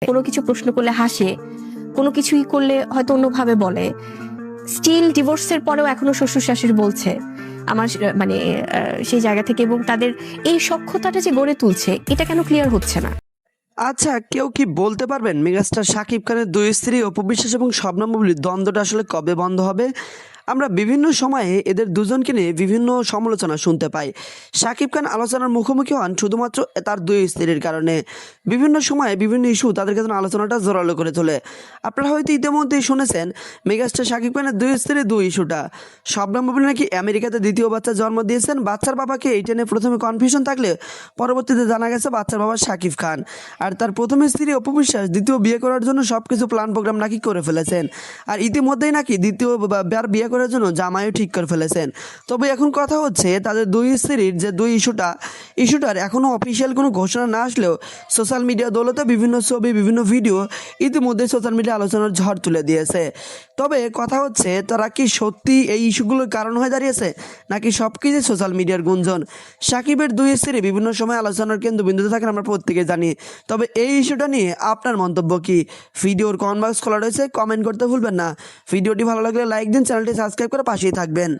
কোনো কিছু প্রশ্ন করলে হাসে, কোনো কিছুই করলে হয়তো অন্যভাবে বলে। স্টিল ডিভোর্সের পরেও এখনো শ্বশুর শাশুড়ি বলছে আমার মানে সেই জায়গা থেকে, এবং তাদের এই সখ্যতাটা যে গড়ে তুলছে এটা কেন ক্লিয়ার হচ্ছে না? আচ্ছা, কেউ কি বলতে পারবেন মেগাস্টার শাকিব খানের দুই স্ত্রী অপু বিশ্বাস এবং শবনম বুবলির দ্বন্দ্বটা আসলে কবে বন্ধ হবে? আমরা বিভিন্ন সময়ে এদের দুজনকে নিয়ে বিভিন্ন সমালোচনা শুনতে পাই। শাকিব খান আলোচনার মুখোমুখি হন শুধুমাত্র তার দুই স্ত্রীর কারণে। বিভিন্ন সময়ে বিভিন্ন ইস্যু তাদেরকে যেন আলোচনাটা জোরালো করে তোলে। আপনারা হয়তো ইতিমধ্যেই শুনেছেন মেগাস্টার শাকিব খানের দুই স্ত্রীর দুই ইস্যুটা। শবনম বুবলি নাকি আমেরিকাতে দ্বিতীয় বাচ্চা জন্ম দিয়েছেন। বাচ্চার বাবাকে এইটা নিয়ে প্রথমে কনফিউশন থাকলে পরবর্তীতে জানা গেছে বাচ্চার বাবা শাকিব খান। আর তার প্রথম স্ত্রী অপু বিশ্বাস দ্বিতীয় বিয়ে করার জন্য সব কিছু প্ল্যান প্রোগ্রাম নাকি করে ফেলেছেন। আর ইতিমধ্যেই নাকি দ্বিতীয়বার বিয়ে করার জন্য জামাইও ঠিক করে ফেলেছেন। তবে এখন কথা হচ্ছে তাদের দুই স্ত্রীর যে দুই ইস্যুটার এখনও অফিসিয়াল কোনো ঘোষণা না আসলেও সোশ্যাল মিডিয়া দৌলতে বিভিন্ন ছবি বিভিন্ন ভিডিও ইতিমধ্যে সোশ্যাল মিডিয়া আলোচনার ঝড় তুলে দিয়েছে। তবে কথা হচ্ছে তারা কি সত্যি এই ইস্যুগুলোর কারণ হয়ে দাঁড়িয়েছে, নাকি সব কিছু সোশ্যাল মিডিয়ার গুঞ্জন? সাকিবের দুই স্ত্রী বিভিন্ন সময় আলোচনার কেন্দ্রবিন্দুতে থাকেন, আমরা প্রত্যেকে জানি। তবে এই ইস্যুটা নিয়ে আপনার মন্তব্য কি? ভিডিওর কমেন্ট বক্স খোলা রয়েছে, কমেন্ট করতে ভুলবেন না। ভিডিওটি ভালো লাগলে লাইক দিন, চ্যানেলটি সাবস্ক্রাইব করে পাশেই থাকবেন।